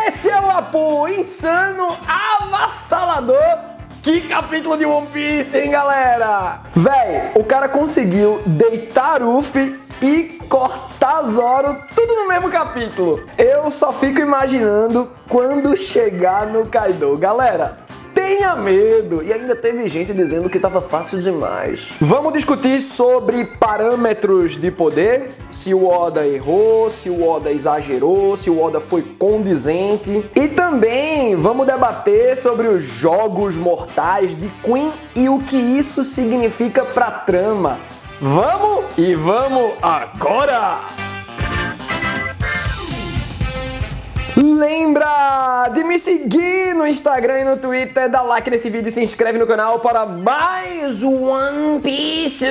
Esse é o Apu insano, avassalador. Que capítulo de One Piece, hein, galera? Véi, o cara conseguiu deitar Luffy e cortar Zoro tudo no mesmo capítulo. Eu só fico imaginando quando chegar no Kaido. Galera, tenha medo! E ainda teve gente dizendo que tava fácil demais. Vamos discutir sobre parâmetros de poder, se o Oda errou, se o Oda exagerou, se o Oda foi condizente. E também vamos debater sobre os jogos mortais de Queen e o que isso significa pra trama. Vamos e vamos agora! Lembra de me seguir no Instagram e no Twitter, dá like nesse vídeo e se inscreve no canal para mais One Piece.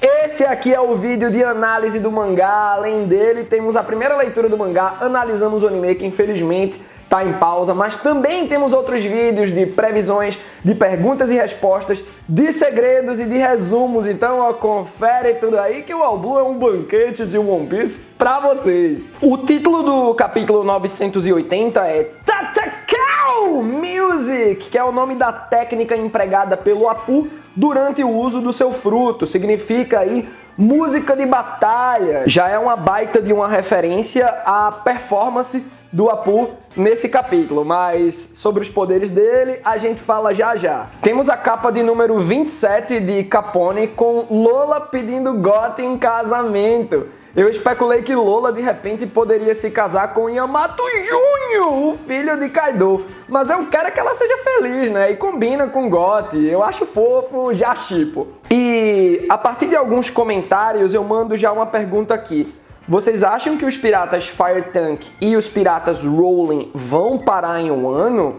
Esse aqui é o vídeo de análise do mangá. Além dele, temos a primeira leitura do mangá, analisamos o anime que infelizmente tá em pausa, mas também temos outros vídeos de previsões, de perguntas e respostas, de segredos e de resumos. Então, ó, confere tudo aí que o All Blue é um banquete de One Piece pra vocês. O título do capítulo 980 é Tatakaw Music, que é o nome da técnica empregada pelo Apu durante o uso do seu fruto. Significa aí música de batalha. Já é uma baita de uma referência à performance do Apu nesse capítulo, mas sobre os poderes dele a gente fala já já. Temos a capa de número 27 de Capone com Lola pedindo Goten em casamento. Eu especulei que Lola de repente poderia se casar com Yamato Júnior, o filho de Kaido. Mas eu quero que ela seja feliz, né? E combina com Goten. Eu acho fofo, já shippo. E a partir de alguns comentários eu mando já uma pergunta aqui. Vocês acham que os piratas Fire Tank e os piratas Rolling vão parar em um ano?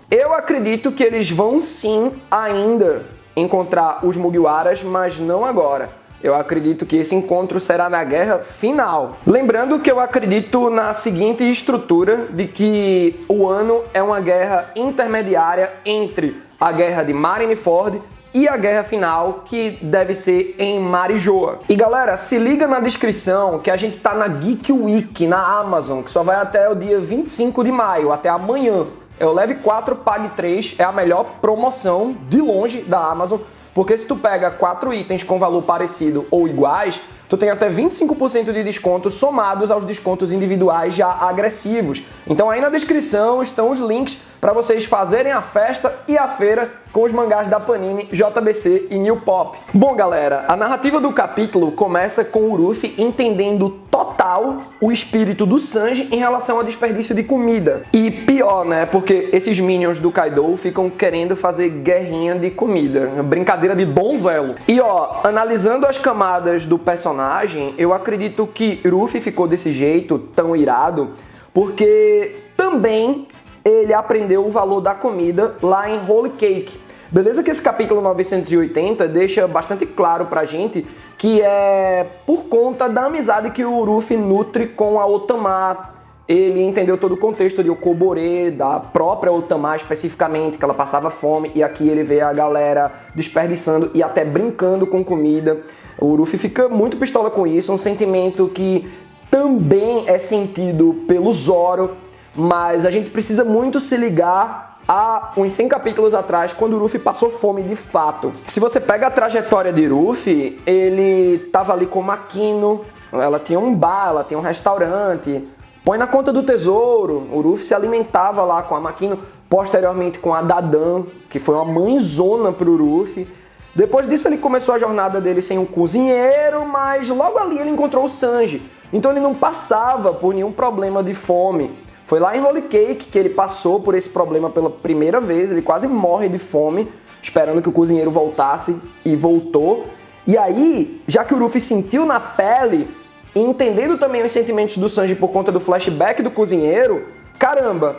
Eu acredito que eles vão sim ainda encontrar os Mugiwaras, mas não agora. Eu acredito que esse encontro será na guerra final. Lembrando que eu acredito na seguinte estrutura de que o ano é uma guerra intermediária entre a guerra de Marineford e a guerra final, que deve ser em Marijoa. E galera, se liga na descrição que a gente tá na Geek Week, na Amazon, que só vai até o dia 25 de maio, até amanhã. É o Leve 4, Pague 3, é a melhor promoção de longe da Amazon, porque se tu pega 4 itens com valor parecido ou iguais, tu tem até 25% de desconto somados aos descontos individuais já agressivos. Então aí na descrição estão os links para vocês fazerem a festa e a feira com os mangás da Panini, JBC e New Pop. Bom galera, a narrativa do capítulo começa com o Luffy entendendo total o espírito do Sanji em relação ao desperdício de comida. E pior, né, porque esses minions do Kaido ficam querendo fazer guerrinha de comida, brincadeira de donzelo. E ó, analisando as camadas do personagem, eu acredito que Luffy ficou desse jeito, tão irado, porque também ele aprendeu o valor da comida lá em Holy Cake. Beleza que esse capítulo 980 deixa bastante claro pra gente que é por conta da amizade que o Luffy nutre com a Otama. Ele entendeu todo o contexto de Okobore, da própria Otama especificamente, que ela passava fome, e aqui ele vê a galera desperdiçando e até brincando com comida. O Luffy fica muito pistola com isso, um sentimento que também é sentido pelo Zoro, mas a gente precisa muito se ligar a uns 100 capítulos atrás, quando o Luffy passou fome de fato. Se você pega a trajetória de Luffy, ele tava ali com Makino, ela tinha um bar, ela tinha um restaurante, põe na conta do tesouro, o Luffy se alimentava lá com a Makino, posteriormente com a Dadan, que foi uma mãezona pro Luffy. Depois disso ele começou a jornada dele sem um cozinheiro, mas logo ali ele encontrou o Sanji, então ele não passava por nenhum problema de fome. Foi lá em Holy Cake que ele passou por esse problema pela primeira vez, ele quase morre de fome, esperando que o cozinheiro voltasse, e voltou. E aí, já que o Luffy sentiu na pele, e entendendo também os sentimentos do Sanji por conta do flashback do cozinheiro, caramba,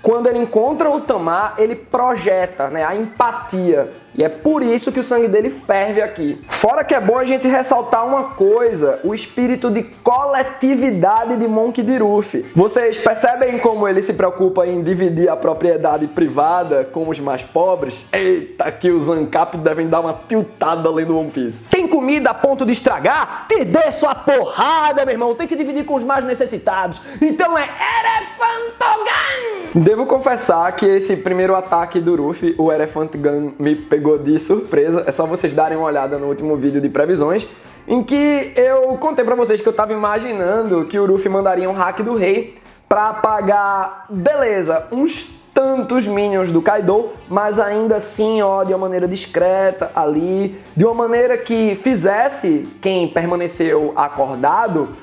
quando ele encontra o Tama, ele projeta, né, a empatia. E é por isso que o sangue dele ferve aqui. Fora que é bom a gente ressaltar uma coisa, o espírito de coletividade de Monkey D. Luffy. Vocês percebem como ele se preocupa em dividir a propriedade privada com os mais pobres? Eita, que os Ancap devem dar uma tiltada lendo One Piece. Tem comida a ponto de estragar? Te dê sua porrada, meu irmão. Tem que dividir com os mais necessitados. Então é Elephantogun! Devo confessar que esse primeiro ataque do Luffy, o Elephantogun, me pegou de surpresa. É só vocês darem uma olhada no último vídeo de previsões, em que eu contei pra vocês que eu tava imaginando que o Luffy mandaria um hack do rei pra apagar, beleza, uns tantos minions do Kaido, mas ainda assim, ó, de uma maneira discreta ali, de uma maneira que fizesse quem permaneceu acordado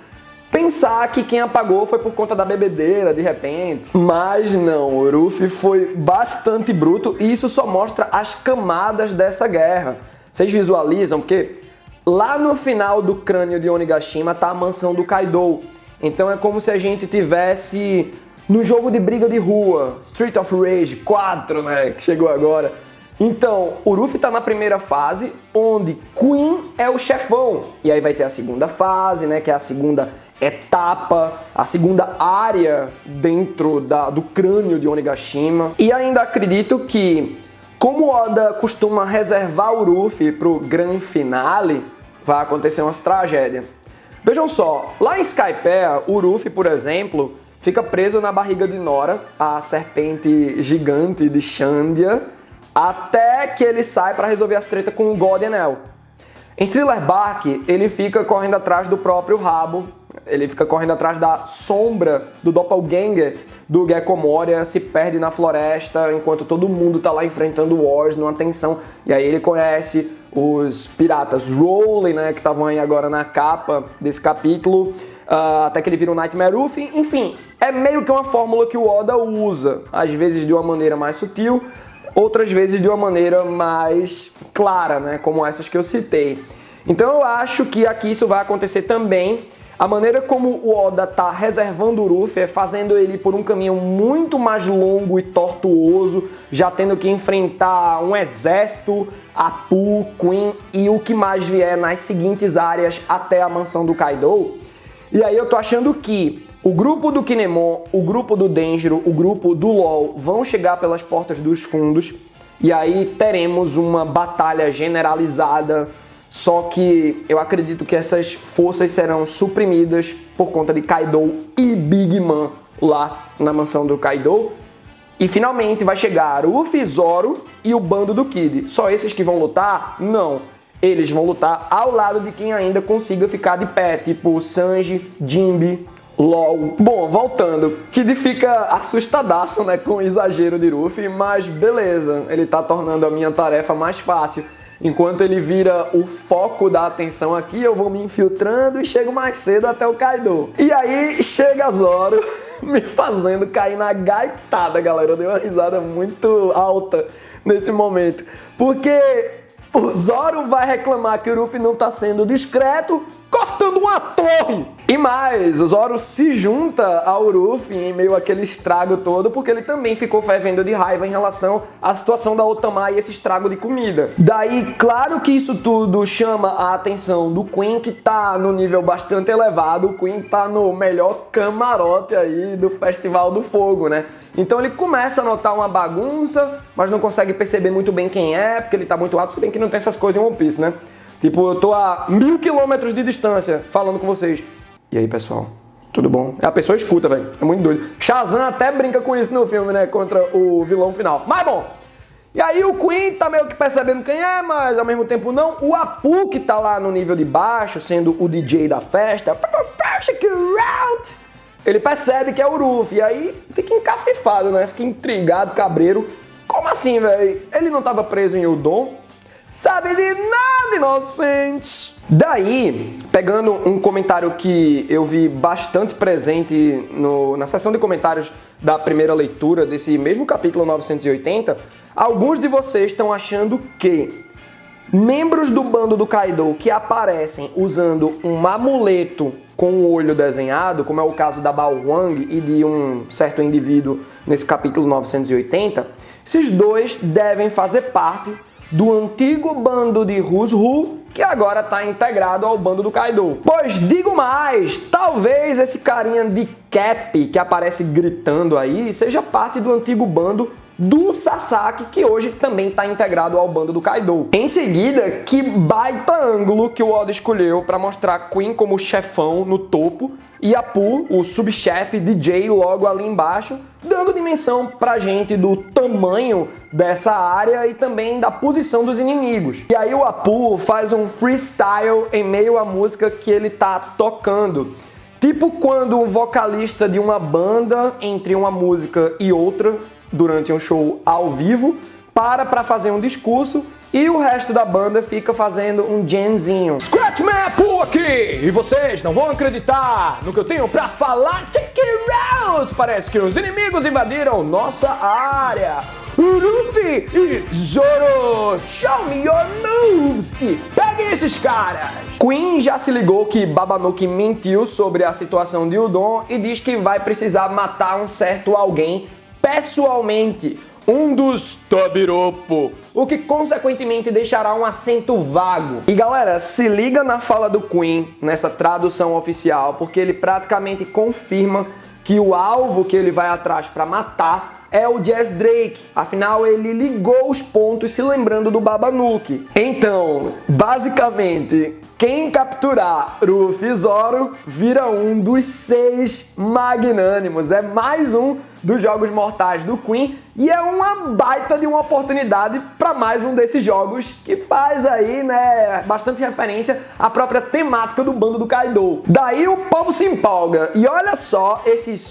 pensar que quem apagou foi por conta da bebedeira, de repente. Mas não, o Luffy foi bastante bruto e isso só mostra as camadas dessa guerra. Vocês visualizam? Porque lá no final do crânio de Onigashima tá a mansão do Kaido. Então é como se a gente tivesse no jogo de briga de rua, Street of Rage 4, né, que chegou agora. Então, o Luffy tá na primeira fase, onde Queen é o chefão. E aí vai ter a segunda fase, né, que é a segunda etapa, a segunda área dentro do crânio de Onigashima. E ainda acredito que, como Oda costuma reservar o Luffy pro grande finale, vai acontecer umas tragédias. Vejam só, lá em Skypiea, o Luffy, por exemplo, fica preso na barriga de Nora, a serpente gigante de Xandia, até que ele sai para resolver as tretas com o God Enel. Em Thriller Bark, ele fica correndo atrás do próprio rabo, ele fica correndo atrás da sombra do doppelganger do Gecko Moria, se perde na floresta enquanto todo mundo tá lá enfrentando o Wars numa tensão. E aí ele conhece os piratas Rowley, né, que estavam aí agora na capa desse capítulo, até que ele vira o Nightmare Luffy. Enfim, é meio que uma fórmula que o Oda usa, às vezes de uma maneira mais sutil, outras vezes de uma maneira mais clara, né, como essas que eu citei. Então eu acho que aqui isso vai acontecer também. A maneira como o Oda tá reservando o Luffy é fazendo ele por um caminho muito mais longo e tortuoso, já tendo que enfrentar um exército, Apu, Queen e o que mais vier nas seguintes áreas até a mansão do Kaido. E aí eu tô achando que o grupo do Kinemon, o grupo do Denjiro, o grupo do LOL vão chegar pelas portas dos fundos e aí teremos uma batalha generalizada. Só que eu acredito que essas forças serão suprimidas por conta de Kaido e Big Mom lá na mansão do Kaido. E finalmente vai chegar Luffy, Zoro e o bando do Kid. Só esses que vão lutar? Não. Eles vão lutar ao lado de quem ainda consiga ficar de pé, tipo Sanji, Jinbe, LOL. Bom, voltando, Kid fica assustadaço, né, com o exagero de Luffy, mas beleza, ele tá tornando a minha tarefa mais fácil. Enquanto ele vira o foco da atenção aqui, eu vou me infiltrando e chego mais cedo até o Kaido. E aí chega Zoro me fazendo cair na gaitada, galera. Eu dei uma risada muito alta nesse momento. Porque o Zoro vai reclamar que o Luffy não tá sendo discreto, cortando uma torre. E mais, o Zoro se junta ao Luffy em meio àquele estrago todo, porque ele também ficou fervendo de raiva em relação à situação da Otama e esse estrago de comida. Daí, claro que isso tudo chama a atenção do Queen, que tá no nível bastante elevado. O Queen tá no melhor camarote aí do Festival do Fogo, né? Então ele começa a notar uma bagunça, mas não consegue perceber muito bem quem é, porque ele tá muito alto, se bem que não tem essas coisas em One Piece, né? Tipo, eu tô a 1000 km de distância falando com vocês. E aí, pessoal? Tudo bom? A pessoa escuta, velho. É muito doido. Shazam até brinca com isso no filme, né? Contra o vilão final. Mas bom. E aí o Queen tá meio que percebendo quem é, mas ao mesmo tempo não. O Apu, que tá lá no nível de baixo, sendo o DJ da festa, ele percebe que é o Luffy. E aí fica encafifado, né? Fica intrigado, cabreiro. Como assim, velho? Ele não tava preso em Udon? Sabe de nada, inocente! Daí, pegando um comentário que eu vi bastante presente na seção de comentários da primeira leitura desse mesmo capítulo 980, alguns de vocês estão achando que membros do bando do Kaido que aparecem usando um amuleto com o olho desenhado, como é o caso da Bao Huang e de um certo indivíduo nesse capítulo 980, esses dois devem fazer parte do antigo bando de Who's Who, que agora está integrado ao bando do Kaido. Pois digo mais, talvez esse carinha de cap que aparece gritando aí seja parte do antigo bando do Sasaki, que hoje também está integrado ao bando do Kaido. Em seguida, que baita ângulo que o Oda escolheu para mostrar Queen como chefão no topo e Apu, o subchefe DJ, logo ali embaixo, dando dimensão pra gente do tamanho dessa área e também da posição dos inimigos. E aí o Apu faz um freestyle em meio à música que ele tá tocando. Tipo quando um vocalista de uma banda, entre uma música e outra, durante um show ao vivo, para fazer um discurso e o resto da banda fica fazendo um jamzinho. Scratchman Apu aqui! E vocês não vão acreditar no que eu tenho pra falar? Check it out! Parece que os inimigos invadiram nossa área. Luffy e Zoro, show me your moves! E peguem esses caras! Queen já se ligou que Babanuki mentiu sobre a situação de Udon e diz que vai precisar matar um certo alguém pessoalmente, um dos Tabiropo, o que consequentemente deixará um acento vago. E galera, se liga na fala do Queen nessa tradução oficial, porque ele praticamente confirma que o alvo que ele vai atrás para matar é o Jazz Drake, afinal ele ligou os pontos se lembrando do Babanuki. Então, basicamente, quem capturar Ruffy e Zoro vira um dos 6 magnânimos, é mais um dos Jogos Mortais do Queen e é uma baita de uma oportunidade para mais um desses jogos que faz aí, né, bastante referência à própria temática do bando do Kaido. Daí o povo se empolga e olha só esses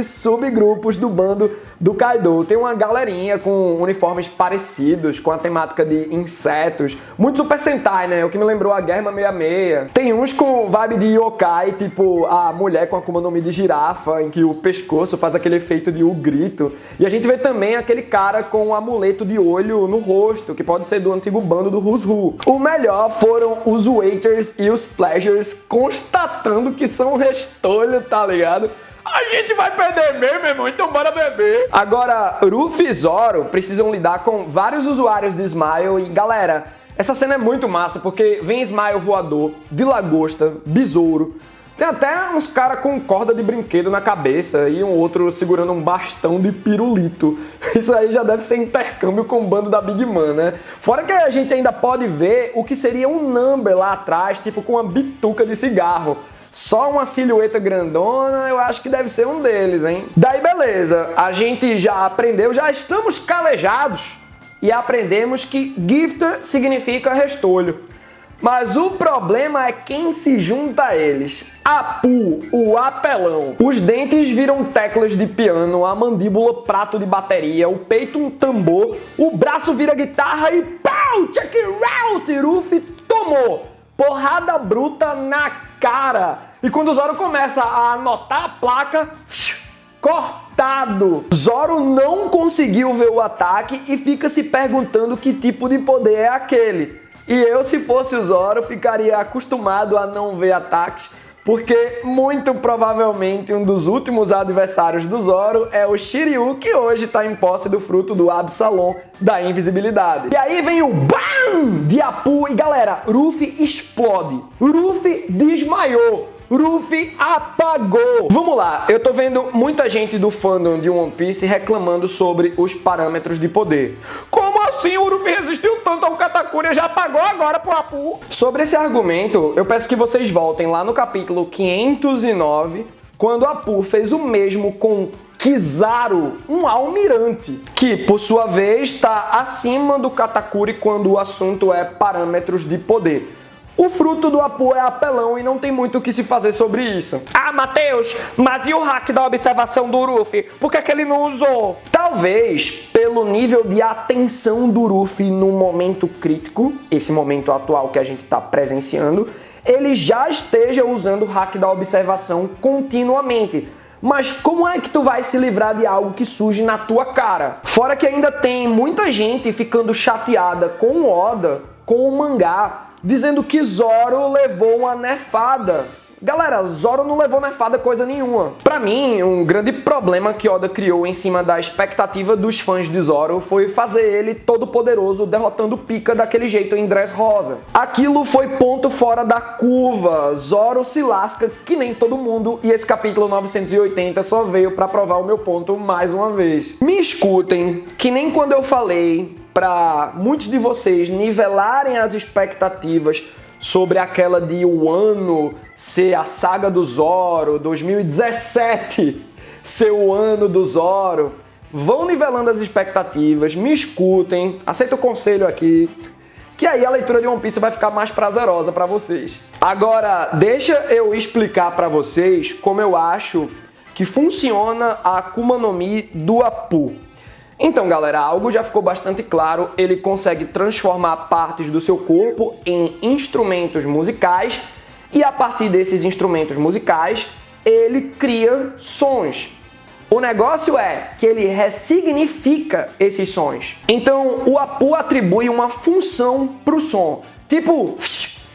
subgrupos do bando do Kaido. Tem uma galerinha com uniformes parecidos, com a temática de insetos, muito Super Sentai, né, o que me lembrou a Guerra 66. Tem uns com vibe de yokai, tipo a mulher com a Akuma no Mi de girafa, em que o pescoço faz aquele efeito de grito. E a gente vê também aquele cara com um amuleto de olho no rosto, que pode ser do antigo bando do Who's Who. O melhor foram os Waiters e os Pleasures constatando que são restolho, tá ligado? A gente vai perder mesmo, irmão, então bora beber. Agora, Ruffy e Zoro precisam lidar com vários usuários de Smile e, galera, essa cena é muito massa porque vem Smile voador, de lagosta, besouro. Tem até uns caras com corda de brinquedo na cabeça e um outro segurando um bastão de pirulito. Isso aí já deve ser intercâmbio com o bando da Big Man, né? Fora que a gente ainda pode ver o que seria um number lá atrás, tipo com uma bituca de cigarro. Só uma silhueta grandona, eu acho que deve ser um deles, hein? Daí beleza, a gente já aprendeu, já estamos calejados e aprendemos que Gifter significa restolho. Mas o problema é quem se junta a eles. Apu, o apelão. Os dentes viram teclas de piano, a mandíbula prato de bateria, o peito um tambor, o braço vira guitarra e pau! Check it out! Ruffy tomou porrada bruta na cara. E quando o Zoro começa a anotar a placa, cortado. Zoro não conseguiu ver o ataque e fica se perguntando que tipo de poder é aquele. E eu, se fosse o Zoro, ficaria acostumado a não ver ataques, porque muito provavelmente um dos últimos adversários do Zoro é o Shiryu, que hoje está em posse do fruto do Absalom da invisibilidade. E aí vem o BAM de Apu e galera, Ruffy explode. Ruffy desmaiou. Ruffy apagou. Vamos lá, eu tô vendo muita gente do fandom de One Piece reclamando sobre os parâmetros de poder. Como assim o Ruffy resistiu tanto ao Katakuri e já apagou agora pro Apu? Sobre esse argumento, eu peço que vocês voltem lá no capítulo 509, quando Apu fez o mesmo com Kizaru, um almirante, que por sua vez está acima do Katakuri quando o assunto é parâmetros de poder. O fruto do Apu é apelão e não tem muito o que se fazer sobre isso. Ah, Matheus, mas e o hack da observação do Ruffy? Por que ele não usou? Talvez, pelo nível de atenção do Ruffy no momento crítico, esse momento atual que a gente está presenciando, ele já esteja usando o hack da observação continuamente. Mas como é que tu vai se livrar de algo que surge na tua cara? Fora que ainda tem muita gente ficando chateada com o Oda, com o mangá, dizendo que Zoro levou uma nerfada. Galera, Zoro não levou nerfada coisa nenhuma. Pra mim, um grande problema que Oda criou em cima da expectativa dos fãs de Zoro foi fazer ele todo poderoso derrotando Pika daquele jeito em Dressrosa. Aquilo foi ponto fora da curva. Zoro se lasca que nem todo mundo e esse capítulo 980 só veio pra provar o meu ponto mais uma vez. Me escutem, que nem quando eu falei pra muitos de vocês nivelarem as expectativas sobre aquela de Wano ser a saga do Zoro, 2017 ser o ano do Zoro. Vão nivelando as expectativas, me escutem, aceita o conselho aqui, que aí a leitura de One Piece vai ficar mais prazerosa para vocês. Agora, deixa eu explicar para vocês como eu acho que funciona a Akuma no Mi do Apu. Então, galera, algo já ficou bastante claro, ele consegue transformar partes do seu corpo em instrumentos musicais e a partir desses instrumentos musicais, ele cria sons. O negócio é que ele ressignifica esses sons. Então, o Apu atribui uma função pro som, tipo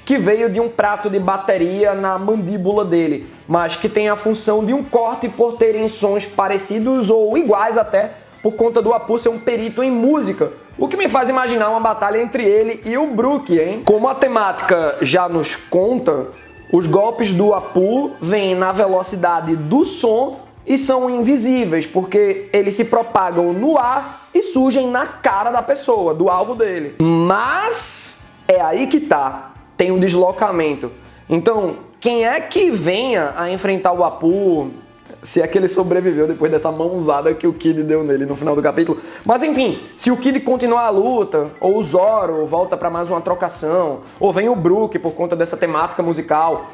que veio de um prato de bateria na mandíbula dele, mas que tem a função de um corte por terem sons parecidos ou iguais até, por conta do Apu ser um perito em música, o que me faz imaginar uma batalha entre ele e o Brook, hein? Como a temática já nos conta, os golpes do Apu vêm na velocidade do som e são invisíveis, porque eles se propagam no ar e surgem na cara da pessoa, do alvo dele. Mas é aí que tá, tem um deslocamento. Então, quem é que venha a enfrentar o Apu, se é que ele sobreviveu depois dessa mãozada que o Kid deu nele no final do capítulo. Mas enfim, se o Kid continuar a luta, ou o Zoro volta para mais uma trocação, ou vem o Brook por conta dessa temática musical,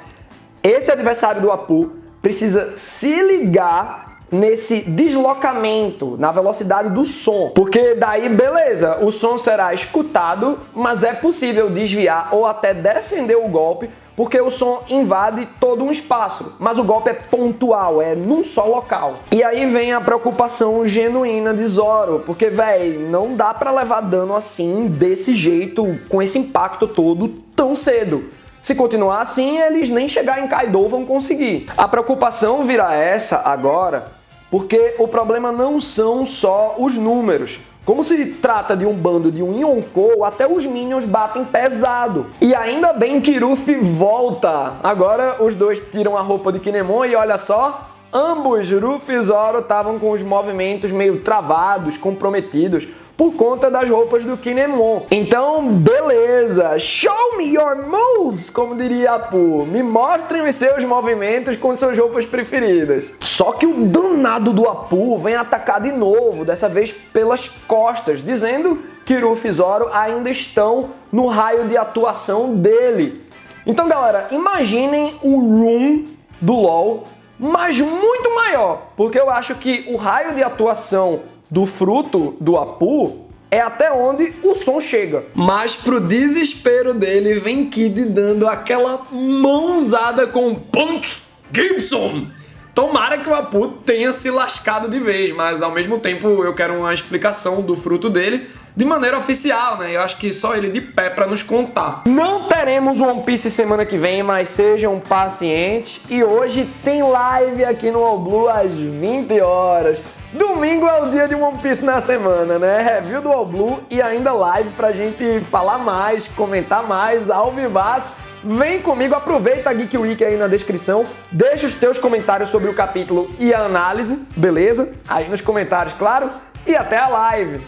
esse adversário do Apu precisa se ligar nesse deslocamento, na velocidade do som. Porque daí, beleza, o som será escutado, mas é possível desviar ou até defender o golpe, porque o som invade todo um espaço, mas o golpe é pontual, é num só local. E aí vem a preocupação genuína de Zoro, porque, véi, não dá pra levar dano assim, desse jeito, com esse impacto todo, tão cedo. Se continuar assim, eles nem chegar em Kaido vão conseguir. A preocupação vira essa agora, porque o problema não são só os números. Como se trata de um bando de um Yonkou, até os Minions batem pesado. E ainda bem que Ruffy volta. Agora os dois tiram a roupa de Kinemon e olha só, ambos, Ruffy e Zoro, estavam com os movimentos meio travados, comprometidos, por conta das roupas do Kinemon. Então, beleza, show me your moves, como diria Apu. Me mostrem os seus movimentos com suas roupas preferidas. Só que o danado do Apu vem atacar de novo, dessa vez pelas costas, dizendo que Ruffy e Zoro ainda estão no raio de atuação dele. Então, galera, imaginem o Room do LoL, mas muito maior, porque eu acho que o raio de atuação do fruto do Apu é até onde o som chega. Mas pro desespero dele, vem Kid dando aquela mãozada com Punk Gibson. Tomara que o Apu tenha se lascado de vez, mas ao mesmo tempo eu quero uma explicação do fruto dele de maneira oficial, né? Eu acho que só ele de pé pra nos contar. Não teremos One Piece semana que vem, mas sejam pacientes. E hoje tem live aqui no All Blue às 20 horas. Domingo é o dia de One Piece na semana, né? Review do All Blue e ainda live pra gente falar mais, comentar mais, ao vivaço. Vem comigo, aproveita a Geek Week aí na descrição, deixa os teus comentários sobre o capítulo e a análise, beleza? Aí nos comentários, claro, e até a live!